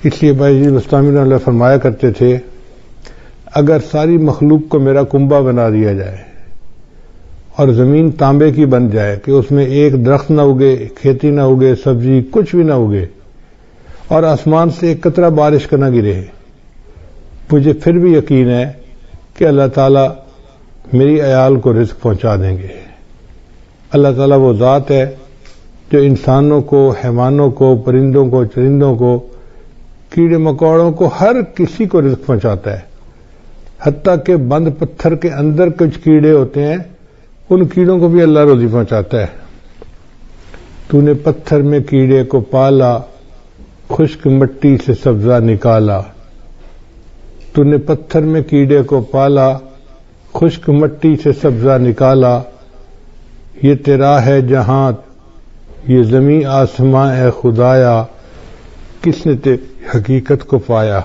اس لیے بھائی جی مستعمل علیہ فرمایا کرتے تھے اگر ساری مخلوق کو میرا کنبہ بنا دیا جائے اور زمین تانبے کی بن جائے کہ اس میں ایک درخت نہ اگے، کھیتی نہ اگے، سبزی کچھ بھی نہ اگے، اور آسمان سے ایک قطرہ بارش کا نہ گرے، مجھے پھر بھی یقین ہے کہ اللہ تعالیٰ میری عیال کو رزق پہنچا دیں گے۔ اللہ تعالیٰ وہ ذات ہے جو انسانوں کو، حیوانوں کو، پرندوں کو، چرندوں کو، کیڑے مکوڑوں کو، ہر کسی کو رزق پہنچاتا ہے، حتیٰ کہ بند پتھر کے اندر کچھ کیڑے ہوتے ہیں ان کیڑوں کو بھی اللہ روزی پہنچاتا ہے۔ تو نے پتھر میں کیڑے کو پالا، خشک مٹی سے سبزہ نکالا۔ تو نے پتھر میں کیڑے کو پالا، خشک مٹی سے سبزہ نکالا، یہ تیرا ہے جہاں یہ زمین آسماں اے خدایا، کس نے حقیقت کو پایا۔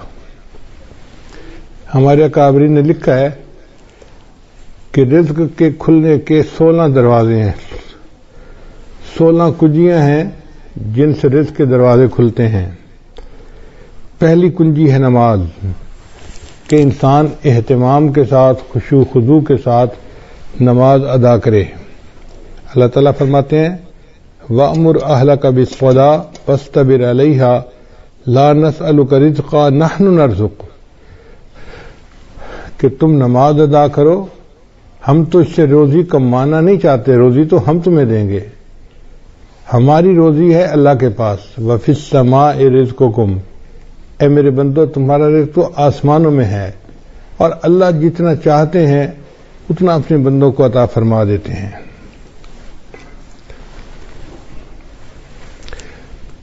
ہمارے اکابری نے لکھا ہے کہ رزق کے کھلنے کے 16 دروازے ہیں، 16 کنجیاں ہیں جن سے رزق کے دروازے کھلتے ہیں۔ پہلی کنجی ہے نماز، کہ انسان اہتمام کے ساتھ، خشوع خضوع کے ساتھ نماز ادا کرے۔ اللہ تعالیٰ فرماتے ہیں وَأْمُرْ أَهْلَكَ بِالصَّلَاةِ وَاسْتَبِرْ عَلَيْهَا لَا نَسْأَلُكَ رِزْقًا نَحْنُ نَرْزُقُكَ، کہ تم نماز ادا کرو، ہم تو اس سے روزی کمانا نہیں چاہتے، روزی تو ہم تمہیں دیں گے، ہماری روزی ہے اللہ کے پاس۔ وَفِي السَّمَاءِ رِزْقُكُمْ، اے میرے بندو تمہارا رزق تو آسمانوں میں ہے، اور اللہ جتنا چاہتے ہیں اتنا اپنے بندوں کو عطا فرما دیتے ہیں۔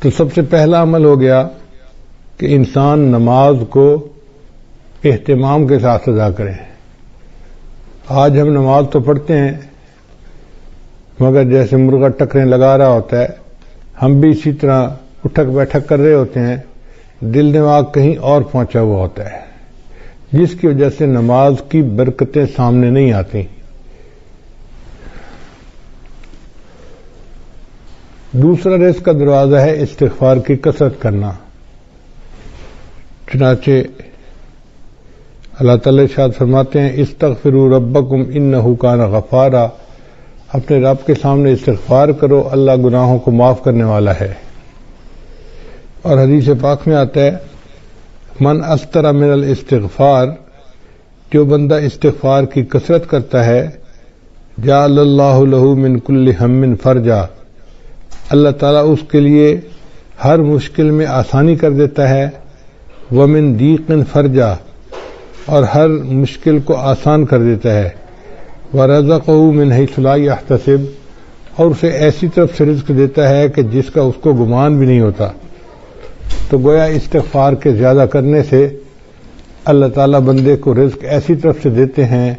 تو سب سے پہلا عمل ہو گیا کہ انسان نماز کو اہتمام کے ساتھ ادا کرے۔ آج ہم نماز تو پڑھتے ہیں مگر جیسے مرغا ٹکریں لگا رہا ہوتا ہے، ہم بھی اسی طرح اٹھک بیٹھک کر رہے ہوتے ہیں، دل دماغ کہیں اور پہنچا ہوا ہوتا ہے، جس کی وجہ سے نماز کی برکتیں سامنے نہیں آتی۔ دوسرا رزق کا دروازہ ہے استغفار کی کثرت کرنا۔ چنانچہ اللہ تعالی ارشاد فرماتے ہیں استغفروا ربکم انہ کان غفارا، اپنے رب کے سامنے استغفار کرو، اللہ گناہوں کو معاف کرنے والا ہے۔ اور حدیث پاک میں آتا ہے من استر من الاستغفار، جو بندہ استغفار کی کثرت کرتا ہے جعل اللہ لہ من کل ہم فرجا، اللہ تعالیٰ اس کے لیے ہر مشکل میں آسانی کر دیتا ہے، ومن ضیق فرجا، اور ہر مشکل کو آسان کر دیتا ہے، ورزقہ من حیث لا یحتسب، اور اسے ایسی طرف سے رزق دیتا ہے کہ جس کا اس کو گمان بھی نہیں ہوتا۔ تو گویا استغفار کے زیادہ کرنے سے اللہ تعالیٰ بندے کو رزق ایسی طرف سے دیتے ہیں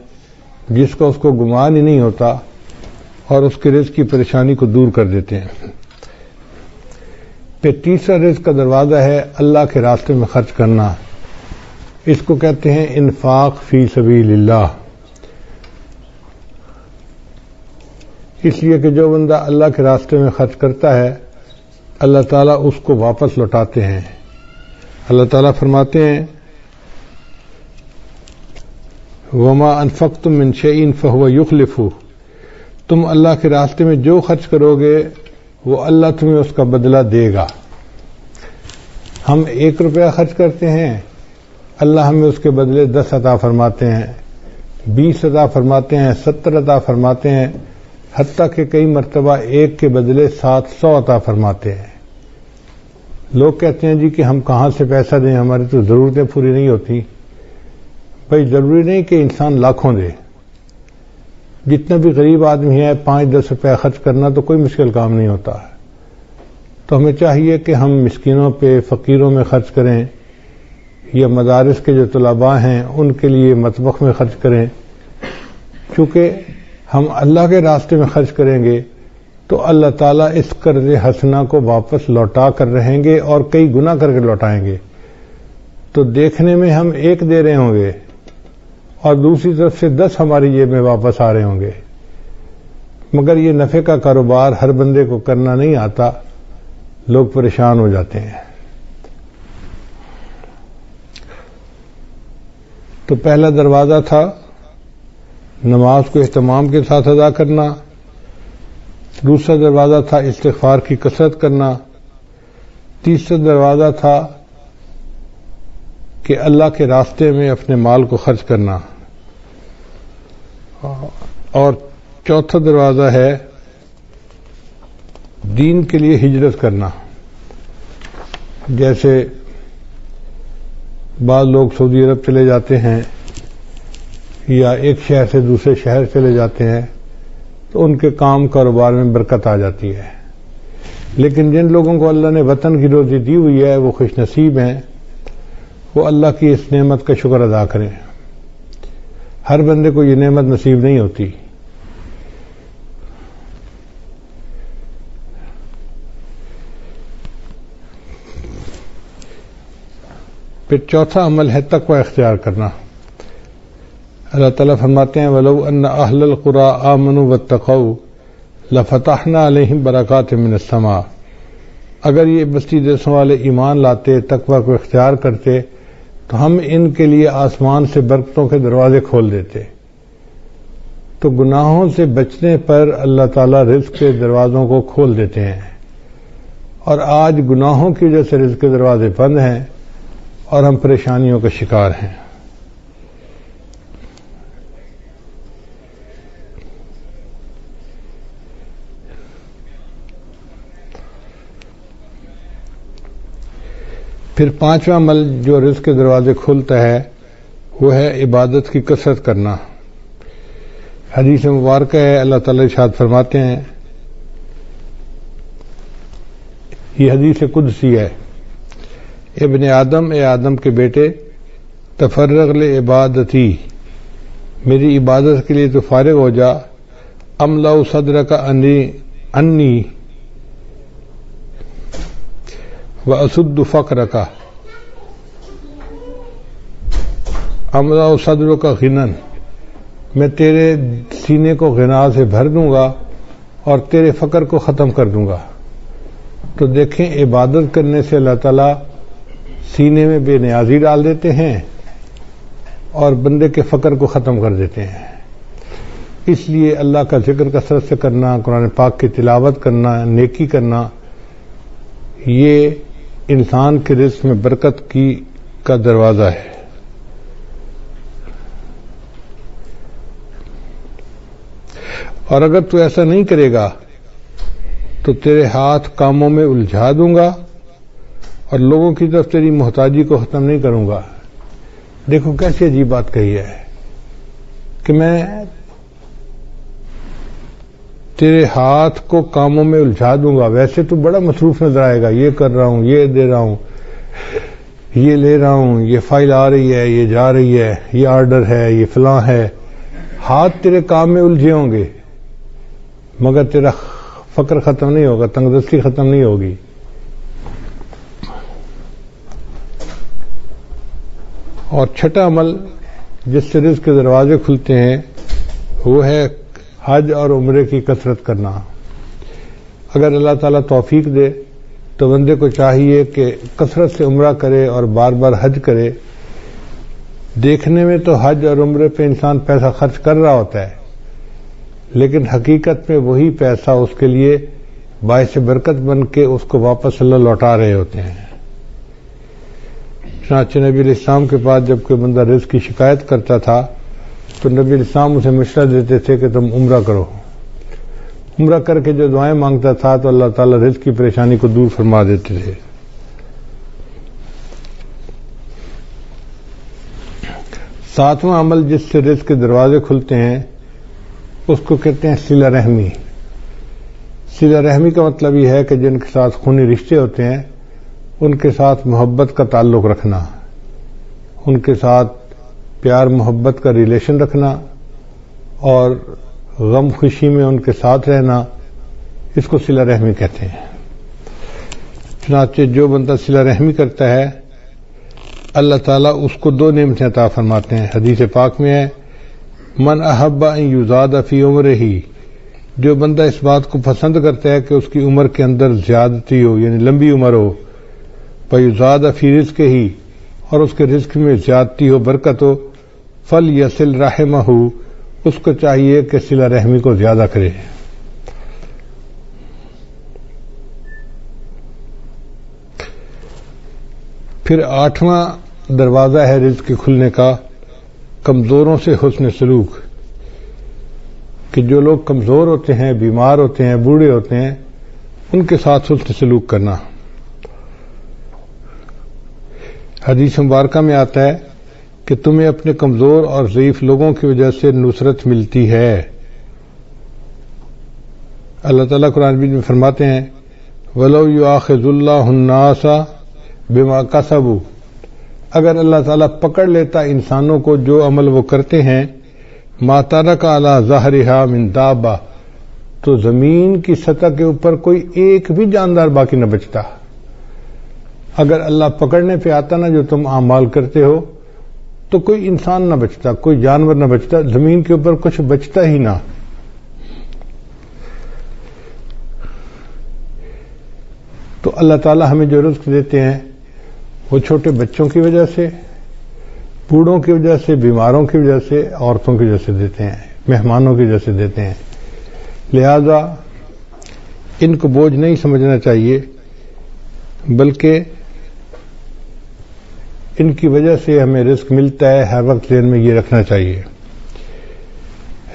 جس کا اس کو گمان ہی نہیں ہوتا، اور اس کے رزق کی پریشانی کو دور کر دیتے ہیں۔ پھر تیسرا رزق کا دروازہ ہے اللہ کے راستے میں خرچ کرنا، اس کو کہتے ہیں انفاق فی سبیل اللہ۔ اس لیے کہ جو بندہ اللہ کے راستے میں خرچ کرتا ہے اللہ تعالیٰ اس کو واپس لوٹاتے ہیں۔ اللہ تعالیٰ فرماتے ہیں وما انفقتم من شیء فهو یخلفہ، تم اللہ کے راستے میں جو خرچ کرو گے وہ اللہ تمہیں اس کا بدلہ دے گا۔ ہم 1 روپیہ خرچ کرتے ہیں، اللہ ہمیں اس کے بدلے 10 عطا فرماتے ہیں، 20 عطا فرماتے ہیں، 70 عطا فرماتے ہیں، حتیٰ کہ کئی مرتبہ 1 کے بدلے 700 عطا فرماتے ہیں۔ لوگ کہتے ہیں جی کہ ہم کہاں سے پیسہ دیں، ہماری تو ضرورتیں پوری نہیں ہوتی۔ بھائی ضروری نہیں کہ انسان لاکھوں دے، جتنا بھی غریب آدمی ہے 5-10 روپے خرچ کرنا تو کوئی مشکل کام نہیں ہوتا۔ تو ہمیں چاہیے کہ ہم مسکینوں پہ، فقیروں میں خرچ کریں، یا مدارس کے جو طلباء ہیں ان کے لیے مطبخ میں خرچ کریں۔ چونکہ ہم اللہ کے راستے میں خرچ کریں گے تو اللہ تعالیٰ اس قرض حسنہ کو واپس لوٹا کر رہیں گے اور کئی گنا کر کے لوٹائیں گے۔ تو دیکھنے میں ہم 1 دے رہے ہوں گے اور دوسری طرف سے 10 ہماری جیب میں واپس آ رہے ہوں گے، مگر یہ نفع کا کاروبار ہر بندے کو کرنا نہیں آتا، لوگ پریشان ہو جاتے ہیں۔ تو پہلا دروازہ تھا نماز کو اہتمام کے ساتھ ادا کرنا، دوسرا دروازہ تھا استغفار کی کثرت کرنا، تیسرا دروازہ تھا کہ اللہ کے راستے میں اپنے مال کو خرچ کرنا، اور چوتھا دروازہ ہے دین کے لیے ہجرت کرنا۔ جیسے بعض لوگ سعودی عرب چلے جاتے ہیں یا ایک شہر سے دوسرے شہر چلے جاتے ہیں تو ان کے کام کاروبار میں برکت آ جاتی ہے، لیکن جن لوگوں کو اللہ نے وطن کی روزی دی ہوئی ہے وہ خوش نصیب ہیں، وہ اللہ کی اس نعمت کا شکر ادا کریں۔ ہر بندے کو یہ نعمت نصیب نہیں ہوتی۔ پھر چوتھا عمل ہے تقوی اختیار کرنا۔ اللہ تعالیٰ فرماتے ہیں وَلَوْ أَنَّ أَهْلَ الْقُرَىٰ آمَنُوا وَاتَّقَوْا لَفَتَحْنَا عَلَيْهِمْ بَرَكَاتٍ مِّنَ السَّمَاءِ، اگر یہ بستی دیسوں والے ایمان لاتے، تقوی کو اختیار کرتے تو ہم ان کے لیے آسمان سے برکتوں کے دروازے کھول دیتے۔ تو گناہوں سے بچنے پر اللہ تعالیٰ رزق کے دروازوں کو کھول دیتے ہیں، اور آج گناہوں کی وجہ سے رزق کے دروازے بند ہیں اور ہم پریشانیوں کا شکار ہیں۔ پھر پانچواں عمل جو رزق کے دروازے کھولتا ہے وہ ہے عبادت کی کثرت کرنا۔ حدیث مبارکہ ہے، اللہ تعالیٰ ارشاد فرماتے ہیں، یہ حدیث قدسی ہے، ابن آدم، اے آدم کے بیٹے، تفرغ لعبادتی، میری عبادت کے لیے تو فارغ ہو جا، املا صدرک انی واسد فقرک، املا صدرک غنن، میں تیرے سینے کو غنا سے بھر دوں گا اور تیرے فقر کو ختم کر دوں گا۔ تو دیکھیں عبادت کرنے سے اللہ تعالیٰ سینے میں بے نیازی ڈال دیتے ہیں اور بندے کے فقر کو ختم کر دیتے ہیں۔ اس لیے اللہ کا ذکر کثرت سے کرنا، قرآن پاک کی تلاوت کرنا، نیکی کرنا، یہ انسان کے رزق میں برکت کا دروازہ ہے۔ اور اگر تو ایسا نہیں کرے گا تو تیرے ہاتھ کاموں میں الجھا دوں گا اور لوگوں کی طرف تیری محتاجی کو ختم نہیں کروں گا۔ دیکھو کیسی عجیب بات کہی ہے کہ میں تیرے ہاتھ کو کاموں میں الجھا دوں گا، ویسے تو بڑا مصروف نظر آئے گا، یہ کر رہا ہوں، یہ دے رہا ہوں، یہ لے رہا ہوں، یہ فائل آ رہی ہے، یہ جا رہی ہے، یہ آرڈر ہے، یہ فلاں ہے، ہاتھ تیرے کام میں الجھے ہوں گے مگر تیرا فقر ختم نہیں ہوگا، تنگدستی ختم نہیں ہوگی۔ اور چھٹا عمل جس سے رزق کے دروازے کھلتے ہیں وہ ہے حج اور عمرے کی کثرت کرنا۔ اگر اللہ تعالیٰ توفیق دے تو بندے کو چاہیے کہ کثرت سے عمرہ کرے اور بار بار حج کرے۔ دیکھنے میں تو حج اور عمرے پہ انسان پیسہ خرچ کر رہا ہوتا ہے، لیکن حقیقت میں وہی پیسہ اس کے لیے باعث برکت بن کے اس کو واپس اللہ لوٹا رہے ہوتے ہیں۔ چنانچہ نبی علیہ السلام کے پاس جب کوئی بندہ رزق کی شکایت کرتا تھا تو نبی علیہ السلام اسے مشورہ دیتے تھے کہ تم عمرہ کرو۔ عمرہ کر کے جو دعائیں مانگتا تھا تو اللہ تعالیٰ رزق کی پریشانی کو دور فرما دیتے تھے۔ ساتواں عمل جس سے رزق کے دروازے کھلتے ہیں اس کو کہتے ہیں صلہ رحمی۔ صلہ رحمی کا مطلب یہ ہے کہ جن کے ساتھ خونی رشتے ہوتے ہیں ان کے ساتھ محبت کا تعلق رکھنا، ان کے ساتھ پیار محبت کا ریلیشن رکھنا اور غم خوشی میں ان کے ساتھ رہنا، اس کو صلہ رحمی کہتے ہیں۔ چنانچہ جو بندہ صلہ رحمی کرتا ہے اللہ تعالیٰ اس کو دو نعمتیں عطا فرماتے ہیں۔ حدیث پاک میں ہے من احب ان یزاد فی عمرہ، جو بندہ اس بات کو پسند کرتا ہے کہ اس کی عمر کے اندر زیادتی ہو یعنی لمبی عمر ہو، فیزاد فی رزق ہی، اور اس کے رزق میں زیادتی ہو، برکت ہو، فَلْيَصِلْ رَحِمَهُ، اس کو چاہیے کہ صلہ رحمی کو زیادہ کرے۔ پھر 8واں دروازہ ہے رزق کے کھلنے کا، کمزوروں سے حسن سلوک، کہ جو لوگ کمزور ہوتے ہیں، بیمار ہوتے ہیں، بوڑھے ہوتے ہیں، ان کے ساتھ حسن سلوک کرنا۔ حدیث مبارکہ میں آتا ہے کہ تمہیں اپنے کمزور اور ضعیف لوگوں کی وجہ سے نصرت ملتی ہے۔ اللہ تعالیٰ قرآن مجید میں فرماتے ہیں وَلَوْ يُؤَاخِذُ اللَّهُ النَّاسَ بِمَا كَسَبُوا، اگر اللہ تعالیٰ پکڑ لیتا انسانوں کو جو عمل وہ کرتے ہیں، مَا تَرَكَ عَلَى ظَهْرِهَا مِن دَابَّةٍ، تو زمین کی سطح کے اوپر کوئی ایک بھی جاندار باقی نہ بچتا۔ اگر اللہ پکڑنے پہ آتا نا جو تم اعمال کرتے ہو، تو کوئی انسان نہ بچتا، کوئی جانور نہ بچتا، زمین کے اوپر کچھ بچتا ہی نہ۔ تو اللہ تعالیٰ ہمیں جو رزق دیتے ہیں وہ چھوٹے بچوں کی وجہ سے، بوڑھوں کی وجہ سے، بیماروں کی وجہ سے، عورتوں کی وجہ سے دیتے ہیں، مہمانوں کی وجہ سے دیتے ہیں۔ لہذا ان کو بوجھ نہیں سمجھنا چاہیے، بلکہ ان کی وجہ سے ہمیں رزق ملتا ہے، ہر وقت ذہن میں یہ رکھنا چاہیے۔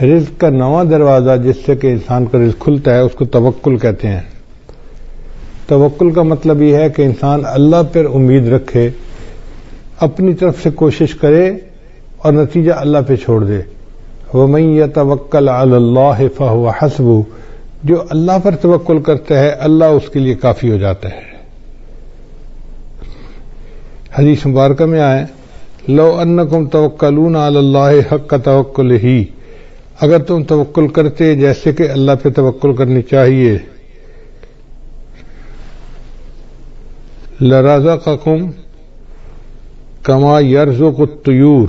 رزق کا 9واں دروازہ جس سے کہ انسان کا رزق کھلتا ہے اس کو توکل کہتے ہیں۔ توکل کا مطلب یہ ہے کہ انسان اللہ پر امید رکھے، اپنی طرف سے کوشش کرے اور نتیجہ اللہ پہ چھوڑ دے۔ وَمَن يَتَوَكَّلْ عَلَى اللَّهِ فَهُوَ حَسْبُهُ، جو اللہ پر توکل کرتا ہے اللہ اس کے لیے کافی ہو جاتا ہے۔ حدیث مبارکہ میں آئے لو انکم توکلون علی اللہ حق توکلہ، اگر تم توکل کرتے جیسے کہ اللہ پہ توکل کرنی چاہیے، لرزقکم کما یرزق الطیور،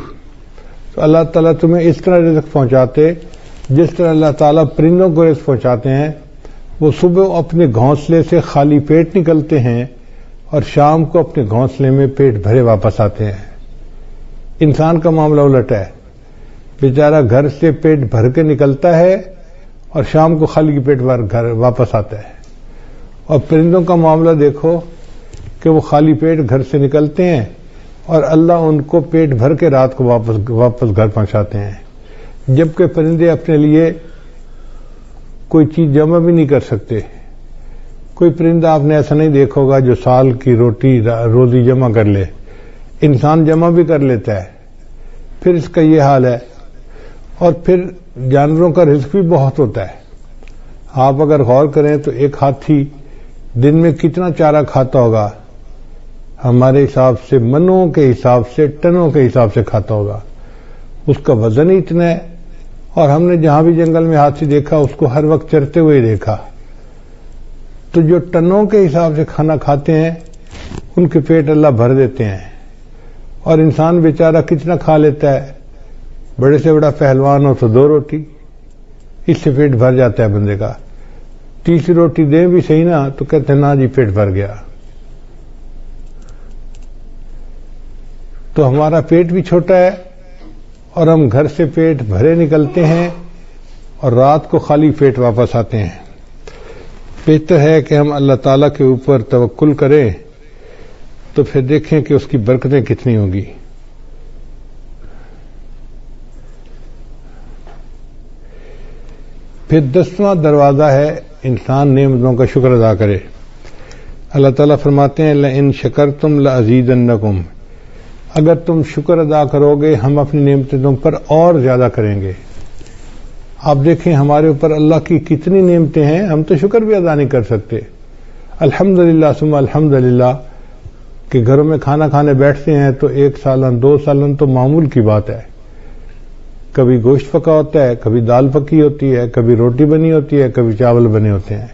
تو اللہ تعالیٰ تمہیں اس طرح رزق پہنچاتے جس طرح اللہ تعالیٰ پرندوں کو رزق پہنچاتے ہیں۔ وہ صبح اپنے گھونسلے سے خالی پیٹ نکلتے ہیں اور شام کو اپنے گھونسلے میں پیٹ بھرے واپس آتے ہیں۔ انسان کا معاملہ الٹ ہے، بیچارہ گھر سے پیٹ بھر کے نکلتا ہے اور شام کو خالی پیٹ گھر واپس آتا ہے۔ اور پرندوں کا معاملہ دیکھو کہ وہ خالی پیٹ گھر سے نکلتے ہیں اور اللہ ان کو پیٹ بھر کے رات کو واپس گھر پہنچاتے ہیں، جبکہ پرندے اپنے لیے کوئی چیز جمع بھی نہیں کر سکتے۔ کوئی پرندہ آپ نے ایسا نہیں دیکھا ہوگا جو سال کی روزی جمع کر لے، انسان جمع بھی کر لیتا ہے، پھر اس کا یہ حال ہے۔ اور پھر جانوروں کا رزق بھی بہت ہوتا ہے۔ آپ اگر غور کریں تو ایک ہاتھی دن میں کتنا چارہ کھاتا ہوگا؟ ہمارے حساب سے منوں کے حساب سے، ٹنوں کے حساب سے کھاتا ہوگا۔ اس کا وزن ہی اتنا ہے، اور ہم نے جہاں بھی جنگل میں ہاتھی دیکھا اس کو ہر وقت چرتے ہوئے دیکھا۔ تو جو ٹنوں کے حساب سے کھانا کھاتے ہیں ان کے پیٹ اللہ بھر دیتے ہیں، اور انسان بیچارہ کتنا کھا لیتا ہے؟ بڑے سے بڑا پہلوان ہو تو 2 روٹی، اس سے پیٹ بھر جاتا ہے بندے کا۔ تیسری روٹی دیں بھی صحیح نا تو کہتے ہیں نا جی پیٹ بھر گیا۔ تو ہمارا پیٹ بھی چھوٹا ہے اور ہم گھر سے پیٹ بھرے نکلتے ہیں اور رات کو خالی پیٹ واپس آتے ہیں۔ بہتر ہے کہ ہم اللہ تعالیٰ کے اوپر توکل کریں، تو پھر دیکھیں کہ اس کی برکتیں کتنی ہوں گی۔ پھر 10واں دروازہ ہے انسان نعمتوں کا شکر ادا کرے۔ اللہ تعالیٰ فرماتے ہیں لئن شکرتم لازیدنکم، اگر تم شکر ادا کرو گے ہم اپنی نعمتیں تم پر اور زیادہ کریں گے۔ آپ دیکھیں ہمارے اوپر اللہ کی کتنی نعمتیں ہیں، ہم تو شکر بھی ادا نہیں کر سکتے۔ الحمدللہ ثم الحمدللہ کہ گھروں میں کھانا کھانے بیٹھتے ہیں تو 1 سالن 2 سالن تو معمول کی بات ہے۔ کبھی گوشت پکا ہوتا ہے، کبھی دال پکی ہوتی ہے، کبھی روٹی بنی ہوتی ہے، کبھی چاول بنے ہوتے ہیں۔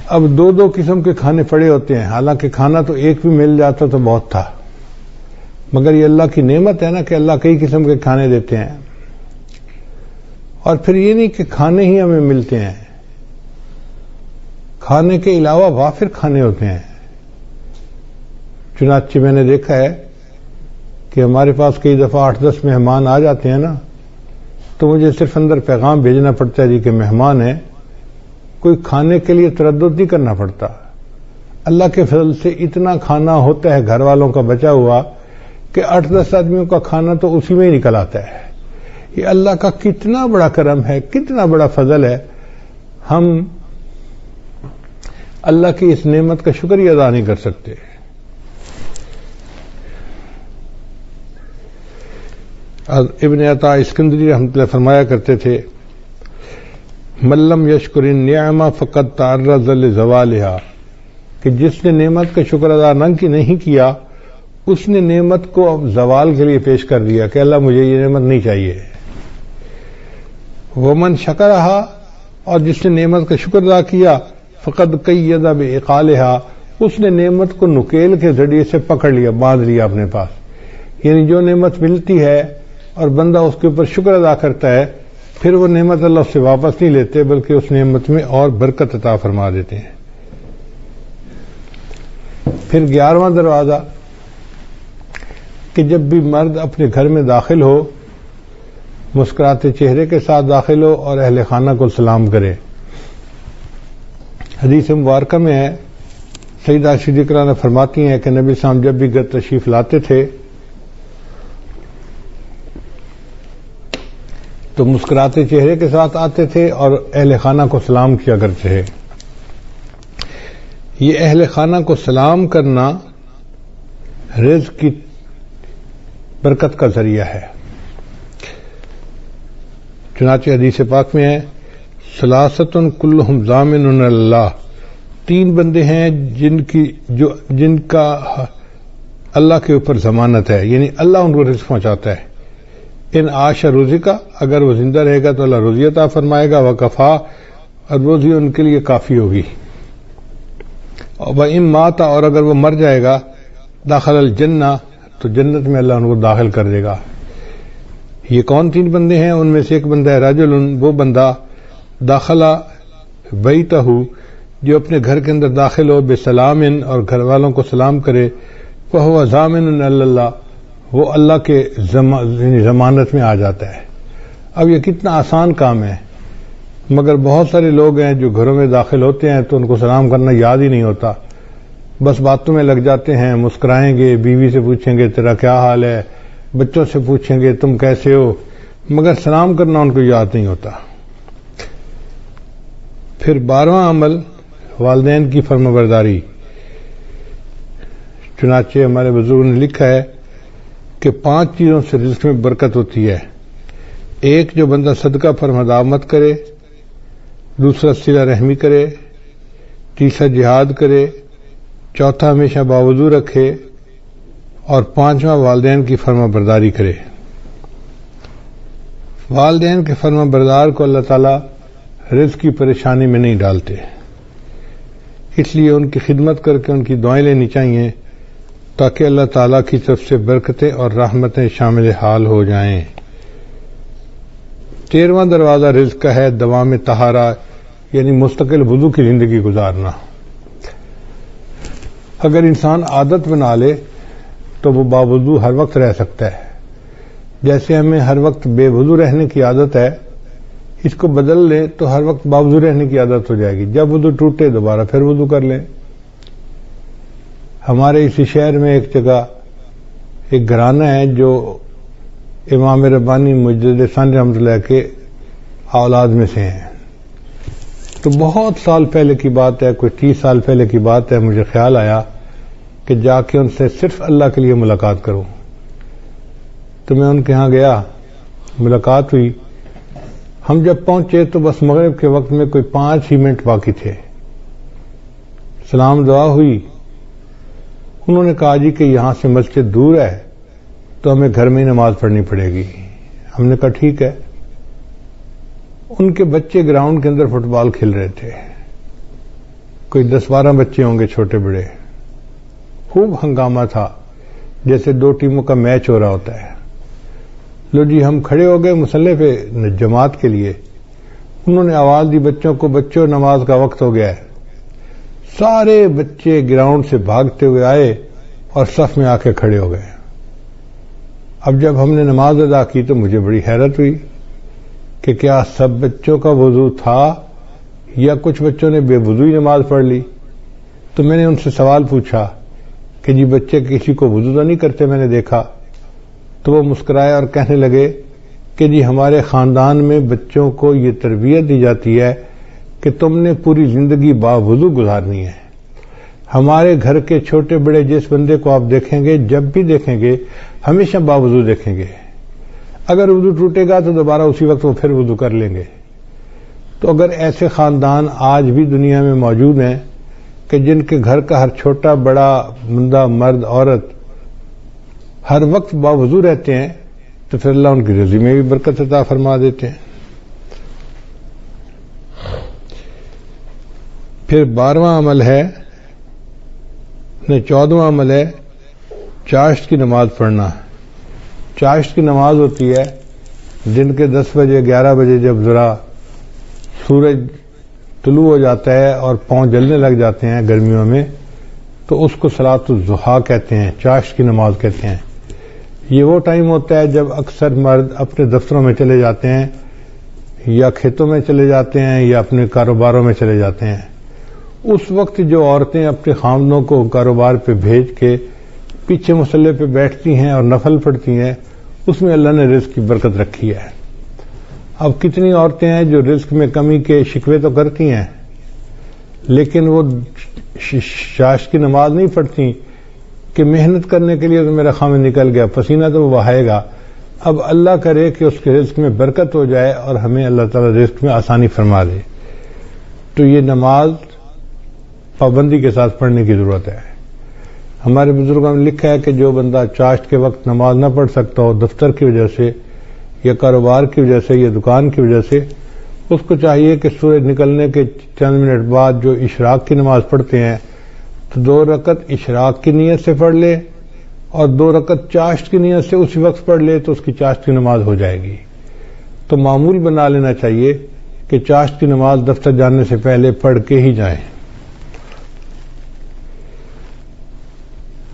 اب 2 قسم کے کھانے پڑے ہوتے ہیں، حالانکہ کھانا تو ایک بھی مل جاتا تو بہت تھا، مگر یہ اللہ کی نعمت ہے نا کہ اللہ کئی قسم کے کھانے دیتے ہیں۔ اور پھر یہ نہیں کہ کھانے ہی ہمیں ملتے ہیں، کھانے کے علاوہ وافر کھانے ہوتے ہیں۔ چنانچہ میں نے دیکھا ہے کہ کہ ہمارے پاس کئی دفعہ 8-10 مہمان آ جاتے ہیں نا، تو مجھے صرف اندر پیغام بھیجنا پڑتا ہے جی کہ مہمان ہیں، کوئی کھانے کے لیے تردد نہیں کرنا پڑتا. اللہ کے فضل سے اتنا کھانا ہوتا ہے گھر والوں کا بچا ہوا کہ 8-10 آدمیوں کا کھانا تو اسی میں ہی نکل آتا ہے. یہ اللہ کا کتنا بڑا کرم ہے، کتنا بڑا فضل ہے. ہم اللہ کی اس نعمت کا شکریہ ادا نہیں کر سکتے. ابن عطا اسکندری رحمۃ اللہ فرمایا کرتے تھے، ملم یشکر النعمہ فقد تعرض لزوالہا، کہ جس نے نعمت کا شکر ادا نہیں کیا اس نے نعمت کو زوال کے لیے پیش کر دیا کہ اللہ مجھے یہ نعمت نہیں چاہیے. ومن شکرہا، اور جس نے نعمت کا شکر ادا کیا، فقد قید بعقالہا، اس نے نعمت کو نکیل کے ذریعے سے پکڑ لیا، باندھ لیا اپنے پاس. یعنی جو نعمت ملتی ہے اور بندہ اس کے اوپر شکر ادا کرتا ہے، پھر وہ نعمت اللہ اس سے واپس نہیں لیتے بلکہ اس نعمت میں اور برکت عطا فرما دیتے ہیں. پھر 11واں دروازہ کہ جب بھی مرد اپنے گھر میں داخل ہو مسکراتے چہرے کے ساتھ داخل ہو اور اہل خانہ کو سلام کرے. حدیث مبارکہ میں ہے، سیدہ صدیقہ نے فرماتی ہیں کہ نبی صاحب جب بھی گھر تشریف لاتے تھے تو مسکراتے چہرے کے ساتھ آتے تھے اور اہل خانہ کو سلام کیا کرتے تھے. یہ اہل خانہ کو سلام کرنا رزق کی برکت کا ذریعہ ہے. چنانچہ حدیث پاک میں ہے، ثلاثۃ کلہم ضامن اللہ، 3 بندے ہیں جن کا اللہ کے اوپر ضمانت ہے، یعنی اللہ ان کو رزق پہنچاتا ہے. ان عاش رزقا، اگر وہ زندہ رہے گا تو اللہ روزی عطا فرمائے گا، وکفا، اور روزی ان کے لیے کافی ہوگی. وَإِن مَاتَ، اور اگر وہ مر جائے گا، داخل الجنہ، تو جنت میں اللہ ان کو داخل کر دے گا. یہ کون 3 بندے ہیں؟ ان میں سے ایک بندہ ہے رجل، وہ بندہ داخلہ بیتہ، جو اپنے گھر کے اندر داخل ہو بسلام، اور گھر والوں کو سلام کرے، فہو ضامن اللہ، وہ اللہ کے ضمانت میں آ جاتا ہے. اب یہ کتنا آسان کام ہے، مگر بہت سارے لوگ ہیں جو گھروں میں داخل ہوتے ہیں تو ان کو سلام کرنا یاد ہی نہیں ہوتا، بس باتوں میں لگ جاتے ہیں. مسکرائیں گے، بیوی سے پوچھیں گے تیرا کیا حال ہے، بچوں سے پوچھیں گے تم کیسے ہو، مگر سلام کرنا ان کو یاد نہیں ہوتا. پھر 12واں عمل والدین کی فرمانبرداری. چنانچہ ہمارے بزرگوں نے لکھا ہے کہ 5 چیزوں سے رزق میں برکت ہوتی ہے. ایک، جو بندہ صدقہ پر مداومت کرے، دوسرا صلہ رحمی کرے، تیسرا جہاد کرے، چوتھا ہمیشہ باوضو رکھے، اور 5واں والدین کی فرمانبرداری کرے. والدین کے فرمانبردار کو اللہ تعالیٰ رزق کی پریشانی میں نہیں ڈالتے، اس لیے ان کی خدمت کر کے ان کی دعائیں لینی چاہیے تاکہ اللہ تعالیٰ کی طرف سے برکتیں اور رحمتیں شامل حال ہو جائیں. 13واں دروازہ رزق کا ہے دوام طہارہ، یعنی مستقل وضو کی زندگی گزارنا. اگر انسان عادت بنا لے تو وہ باوضو ہر وقت رہ سکتا ہے. جیسے ہمیں ہر وقت بے وضو رہنے کی عادت ہے، اس کو بدل لیں تو ہر وقت باوضو رہنے کی عادت ہو جائے گی. جب وضو ٹوٹے دوبارہ پھر وضو کر لیں. ہمارے اسی شہر میں ایک جگہ ایک گھرانہ ہے جو امام ربانی مجدد ثانی رحمۃ اللہ کے اولاد میں سے ہیں. تو بہت سال پہلے کی بات ہے، کوئی 30 سال پہلے کی بات ہے، مجھے خیال آیا کہ جا کے ان سے صرف اللہ کے لیے ملاقات کروں. تو میں ان کے ہاں گیا، ملاقات ہوئی. ہم جب پہنچے تو بس مغرب کے وقت میں کوئی 5 ہی منٹ باقی تھے. سلام دعا ہوئی. انہوں نے کہا جی کہ یہاں سے مسجد دور ہے تو ہمیں گھر میں ہی نماز پڑھنی پڑے گی. ہم نے کہا ٹھیک ہے. ان کے بچے گراؤنڈ کے اندر فٹ بال کھیل رہے تھے، کوئی 10-12 بچے ہوں گے چھوٹے بڑے. خوب ہنگامہ تھا، جیسے 2 ٹیموں کا میچ ہو رہا ہوتا ہے. لو جی ہم کھڑے ہو گئے مصلی پہ جماعت کے لیے. انہوں نے آواز دی بچوں کو، بچوں نماز کا وقت ہو گیا ہے. سارے بچے گراؤنڈ سے بھاگتے ہوئے آئے اور صف میں آ کے کھڑے ہو گئے. اب جب ہم نے نماز ادا کی تو مجھے بڑی حیرت ہوئی کہ کیا سب بچوں کا وضو تھا یا کچھ بچوں نے بے وضوئی نماز پڑھ لی. تو میں نے ان سے سوال پوچھا کہ جی بچے کسی کو وضو تو نہیں کرتے میں نے دیکھا. تو وہ مسکرائے اور کہنے لگے کہ جی ہمارے خاندان میں بچوں کو یہ تربیت دی جاتی ہے کہ تم نے پوری زندگی باوضو گزارنی ہے. ہمارے گھر کے چھوٹے بڑے جس بندے کو آپ دیکھیں گے جب بھی دیکھیں گے ہمیشہ باوضو دیکھیں گے. اگر وضو ٹوٹے گا تو دوبارہ اسی وقت وہ پھر وضو کر لیں گے. تو اگر ایسے خاندان آج بھی دنیا میں موجود ہیں کہ جن کے گھر کا ہر چھوٹا بڑا بندہ مرد عورت ہر وقت باوضو رہتے ہیں تو پھر اللہ ان کی رزق میں بھی برکت عطا فرما دیتے ہیں. پھر 12واں عمل ہے 14واں عمل ہے چاشت کی نماز پڑھنا. چاشت کی نماز ہوتی ہے دن کے 10 بجے 11 بجے جب ذرا سورج طلوع ہو جاتا ہے اور پاؤں جلنے لگ جاتے ہیں گرمیوں میں تو اس کو صلاۃ الضحیٰ کہتے ہیں, چاشت کی نماز کہتے ہیں. یہ وہ ٹائم ہوتا ہے جب اکثر مرد اپنے دفتروں میں چلے جاتے ہیں یا کھیتوں میں چلے جاتے ہیں یا اپنے کاروباروں میں چلے جاتے ہیں. اس وقت جو عورتیں اپنے خامدوں کو کاروبار پہ بھیج کے پیچھے مصلے پہ بیٹھتی ہیں اور نفل پڑھتی ہیں اس میں اللہ نے رزق کی برکت رکھی ہے. اب کتنی عورتیں ہیں جو رزق میں کمی کے شکوے تو کرتی ہیں لیکن وہ چاشت کی نماز نہیں پڑھتی کہ محنت کرنے کے لیے تو میرا خامد نکل گیا, پسینہ تو وہ بہائے گا. اب اللہ کرے کہ اس کے رزق میں برکت ہو جائے اور ہمیں اللہ تعالیٰ رزق میں آسانی فرما دے. تو یہ نماز پابندی کے ساتھ پڑھنے کی ضرورت ہے. ہمارے بزرگوں نے لکھا ہے کہ جو بندہ چاشت کے وقت نماز نہ پڑھ سکتا ہو دفتر کی وجہ سے یا کاروبار کی وجہ سے یا دکان کی وجہ سے, اس کو چاہیے کہ سورج نکلنے کے چند منٹ بعد جو اشراق کی نماز پڑھتے ہیں تو 2 رکعت اشراق کی نیت سے پڑھ لے اور 2 رکعت چاشت کی نیت سے اسی وقت پڑھ لے تو اس کی چاشت کی نماز ہو جائے گی. تو معمول بنا لینا چاہیے کہ چاشت کی نماز دفتر جانے سے پہلے پڑھ کے ہی جائیں.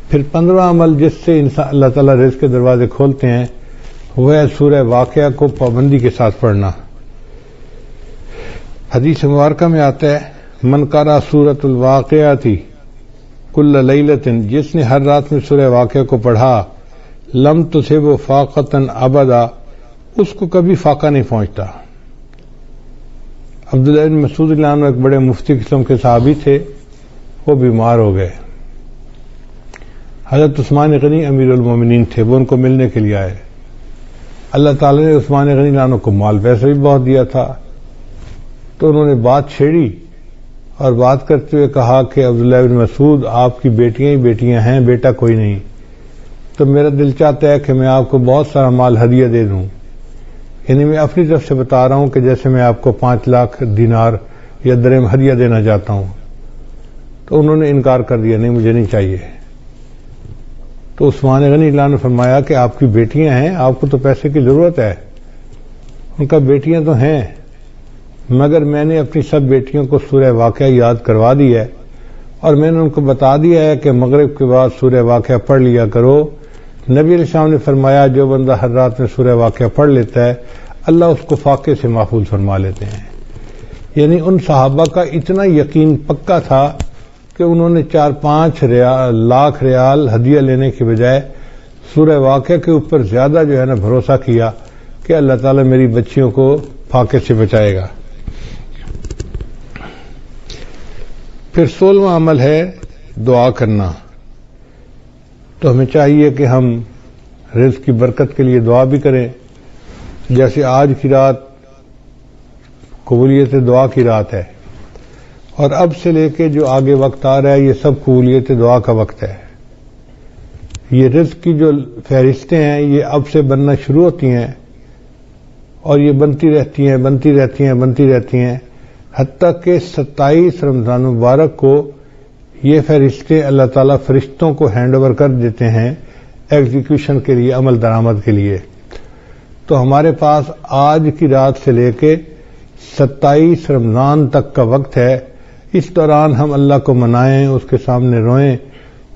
پھر 15واں عمل جس سے انسان اللہ تعالیٰ رزق کے دروازے کھولتے ہیں وہ ہے سورہ واقعہ کو پابندی کے ساتھ پڑھنا. حدیث مبارکہ میں آتا ہے من قرأ سورۃ الواقعہ کل لیلۃ, جس نے ہر رات میں سورہ واقعہ کو پڑھا لم تصب فاقۃ ابدا, اس کو کبھی فاقہ نہیں پہنچتا. عبداللہ بن مسعود رضی اللہ عنہ ایک بڑے مفتی قسم کے صحابی تھے, وہ بیمار ہو گئے. حضرت عثمان غنی امیر المومنین تھے, وہ ان کو ملنے کے لیے آئے. اللہ تعالی نے عثمان غنی رضی اللہ عنہ کو مال پیسہ بھی بہت دیا تھا تو انہوں نے بات چھیڑی اور بات کرتے ہوئے کہا کہ عبداللہ بن مسعود آپ کی بیٹیاں ہی بیٹیاں ہیں, بیٹا کوئی نہیں. تو میرا دل چاہتا ہے کہ میں آپ کو بہت سارا مال ہدیہ دے دوں. یعنی میں اپنی طرف سے بتا رہا ہوں کہ جیسے میں آپ کو 5 لاکھ دینار یا درہم ہدیہ دینا چاہتا ہوں. تو انہوں نے انکار کر دیا, نہیں مجھے نہیں چاہیے. تو عثمان غنی اللہ نے فرمایا کہ آپ کی بیٹیاں ہیں, آپ کو تو پیسے کی ضرورت ہے. ان کا بیٹیاں تو ہیں مگر میں نے اپنی سب بیٹیوں کو سورہ واقعہ یاد کروا دی ہے اور میں نے ان کو بتا دیا ہے کہ مغرب کے بعد سورہ واقعہ پڑھ لیا کرو. نبی علیہ السلام نے فرمایا جو بندہ ہر رات میں سورہ واقعہ پڑھ لیتا ہے اللہ اس کو فاقے سے محفوظ فرما لیتے ہیں. یعنی ان صحابہ کا اتنا یقین پکا تھا کہ انہوں نے 4-5 لاکھ ریال ہدیہ لینے کے بجائے سورہ واقعہ کے اوپر زیادہ جو ہے نا بھروسہ کیا کہ اللہ تعالیٰ میری بچیوں کو فاقے سے بچائے گا. پھر 16واں عمل ہے دعا کرنا. تو ہمیں چاہیے کہ ہم رزق کی برکت کے لیے دعا بھی کریں. جیسے آج کی رات قبولیت دعا کی رات ہے اور اب سے لے کے جو آگے وقت آ رہا ہے یہ سب قبولیت دعا کا وقت ہے. یہ رزق کی جو فہرستیں ہیں یہ اب سے بننا شروع ہوتی ہیں اور یہ بنتی رہتی ہیں بنتی رہتی ہیں بنتی رہتی ہیں حتیٰ کہ 27 رمضان مبارک کو یہ فہرستیں اللہ تعالیٰ فرشتوں کو ہینڈ اوور کر دیتے ہیں ایگزیکیوشن کے لیے, عمل درآمد کے لیے. تو ہمارے پاس آج کی رات سے لے کے 27 رمضان تک کا وقت ہے. اس دوران ہم اللہ کو منائیں, اس کے سامنے روئیں,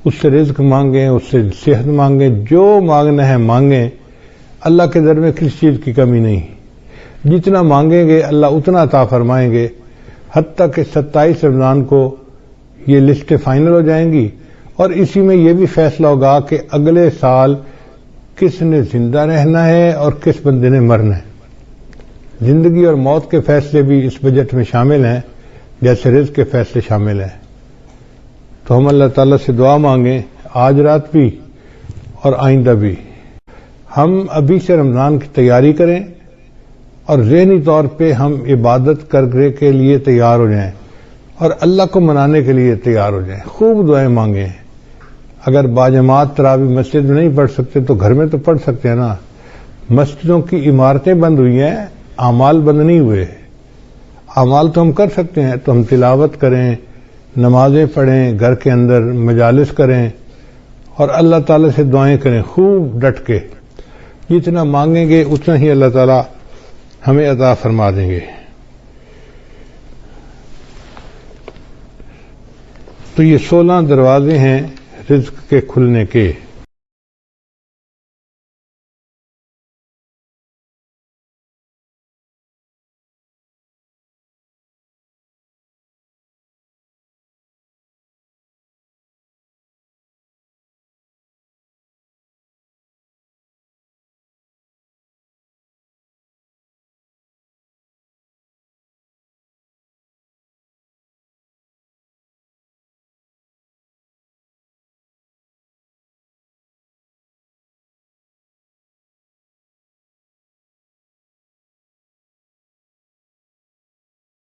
اس سے رزق مانگیں, اس سے صحت مانگیں, جو مانگنا ہے مانگیں. اللہ کے در میں کسی چیز کی کمی نہیں. جتنا مانگیں گے اللہ اتنا عطا فرمائیں گے، حتیٰ کہ 27 رمضان کو یہ لسٹ فائنل ہو جائیں گی، اور اسی میں یہ بھی فیصلہ ہوگا کہ اگلے سال کس نے زندہ رہنا ہے اور کس بندے نے مرنا ہے. زندگی اور موت کے فیصلے بھی اس بجٹ میں شامل ہیں، جیسے رزق کے فیصلے شامل ہیں. تو ہم اللہ تعالیٰ سے دعا مانگیں آج رات بھی اور آئندہ بھی. ہم ابھی سے رمضان کی تیاری کریں اور ذہنی طور پہ ہم عبادت کرنے کے لیے تیار ہو جائیں اور اللہ کو منانے کے لیے تیار ہو جائیں. خوب دعائیں مانگیں. اگر باجماعت تراویح مسجد میں نہیں پڑھ سکتے تو گھر میں تو پڑھ سکتے ہیں نا. مسجدوں کی عمارتیں بند ہوئی ہیں، اعمال بند نہیں ہوئے. اعمال تو ہم کر سکتے ہیں، تو ہم تلاوت کریں، نمازیں پڑھیں، گھر کے اندر مجالس کریں اور اللہ تعالیٰ سے دعائیں کریں خوب ڈٹ کے. جتنا مانگیں گے اتنا ہی اللہ تعالیٰ ہمیں عطا فرما دیں گے. تو یہ 16 دروازے ہیں رزق کے کھلنے کے.